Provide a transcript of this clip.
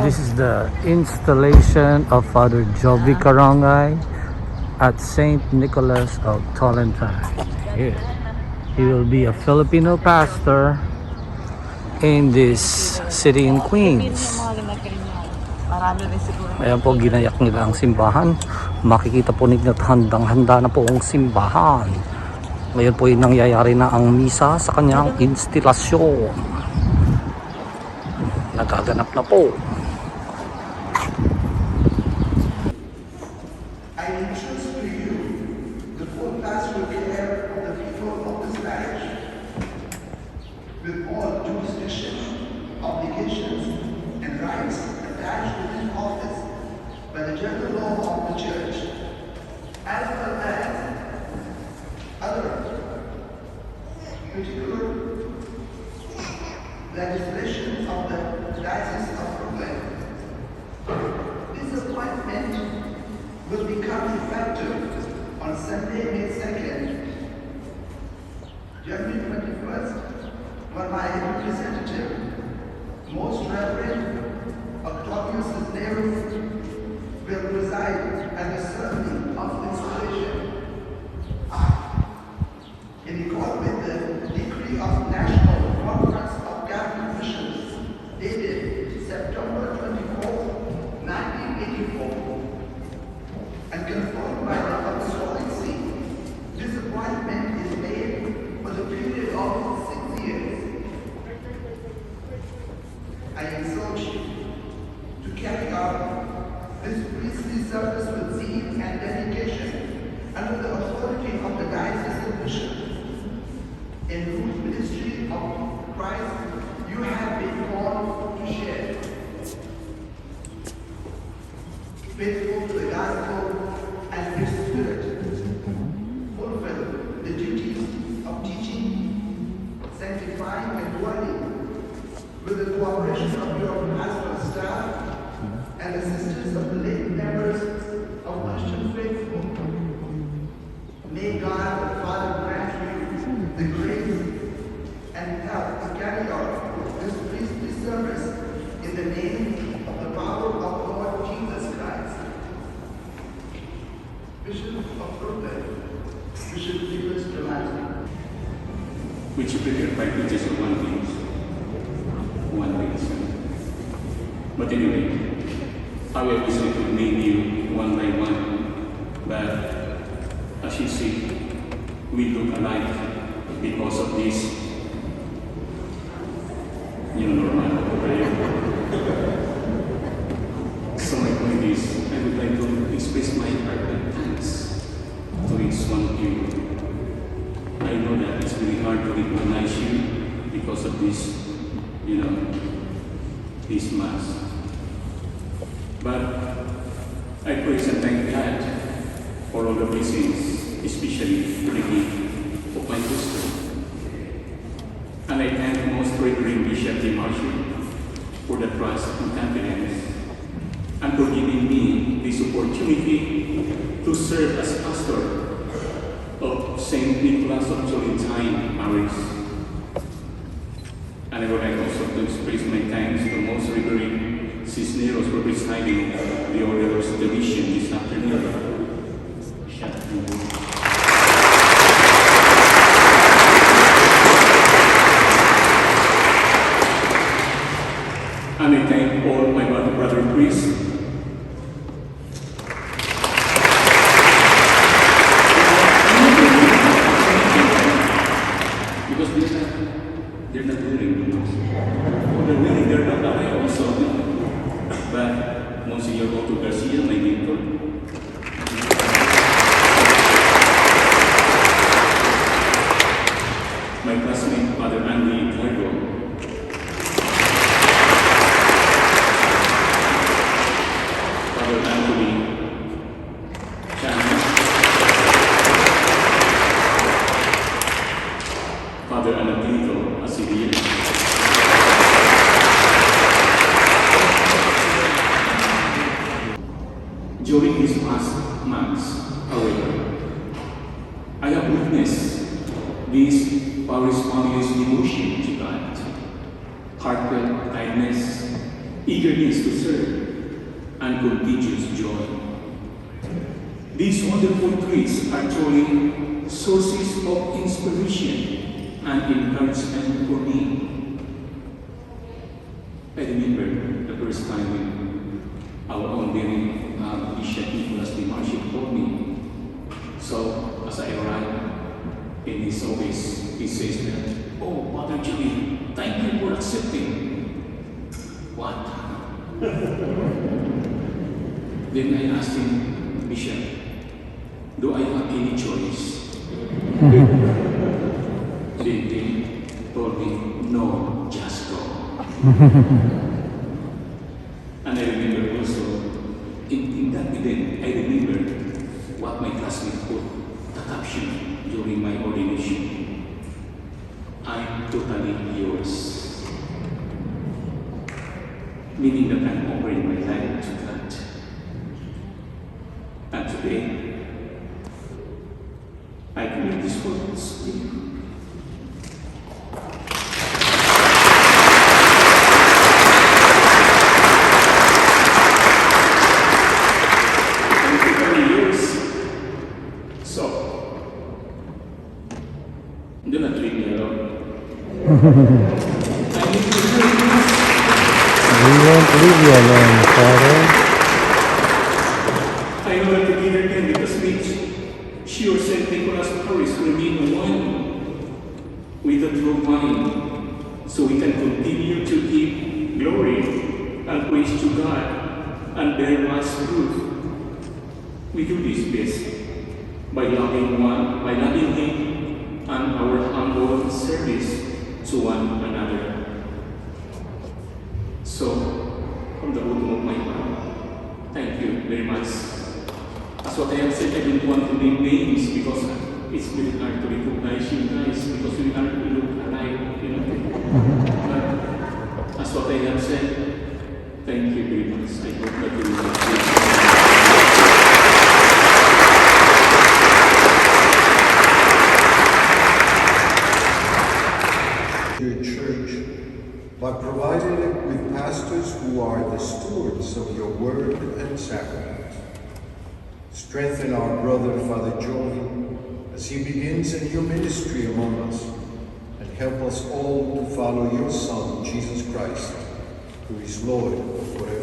This is the installation of Father Jovie Carongay at St. Nicholas of Tolentine. Here. He will be a Filipino pastor in this city in Queens. Ayan po, ginayak nila ang simbahan. Makikita po ninyo at handang-handa na po ang simbahan. Ngayon po yung nangyayari na ang misa sa kanyang instalasyon. Nagaganap na po. I entrust to you the full pastoral care of the people of this parish, with all jurisdiction, obligations, and rights attached to this office by the general law of the Church, as well as other particular legislation of the Diocese of Carongay. This appointment will become effective on Sunday, May 2nd, January 21st, when my representative, Most Reverend Octavius Cisneros, will preside at the ceremony of installation. In accord with the decree of National Conference of Catholic Bishops, dated September 24, 1984, and confirmed by the Apostolic See, this appointment is made for the period of 6 years. I exhort you to carry out this priestly service with zeal and dedication under the authority of the Diocese Bishop, in whose ministry of Christ you have been called to share. Faithful to the gospel and his spirit, fulfill the duties of teaching, sanctifying, and dwelling with the cooperation of your pastoral staff and assistance of the lay members of Christian faithful. May God the Father grant you the grace and help to carry out this priestly service in the name of the power of Lord Jesus Christ. Bishop of Carongay, Bishop Nicholas Tolentine. Which you prepare by preachers of one reason. But anyway, I will obviously to name you one by one, but as you see, we look alike because of this new normal over. So my point is, I would like to express my heartfelt thanks to each one of you. I know that it's really hard to recognize you because of this, this mass. But I praise and thank God for all the blessings, especially the gift of my sister. And I thank most Reverend Bishop Marshall for the trust and confidence and for giving me this opportunity to serve as pastor of St. Nicholas of Tolentine parish. And I would like also to express my thanks to most Reverend Cisneros for presiding the order of the mission this afternoon. And I thank all my brother priests because they're not willing. They're willing, they're not alive also. But Monsignor Otto Garcia, my mentor, my classmate Father Andy Largo, during these past months, however, I have witnessed these parish families' devotion to God, heartfelt kindness, eagerness to serve, and contagious joy. These wonderful traits are truly sources of inspiration and encouragement for me. I remember the first time when our own very Bishop Nicholas the Marshal told me. So as I arrived in his office, he says that, "Oh, Father Jovie, thank you for accepting." What? Then I asked him, "Bishop, do I have any choice?" Then he told me, "No, just go." And I remember also, in that event, I remember what my classmate put the caption during my ordination. "I'm totally yours." Meaning that I'm offering my life to God. And today, I commit these words to you. Do not leave me alone. We won't leave you alone, Father. I know that together can because sure St. Nicholas Parish will remain one with the true vine, so we can continue to give glory and praise to God and bear much fruit. We do this best by loving Him and our humble service to one another. So, from the bottom of my heart, thank you very much. As what I have said, I don't want to name names because it's really hard to recognize you guys because we look alike, you know. But as what I have said, thank you very much. I hope that you will appreciate. Your church by providing it with pastors who are the stewards of your word and sacrament. Strengthen our brother, Father Jovie, as he begins a new ministry among us, and help us all to follow your Son, Jesus Christ, who is Lord forever.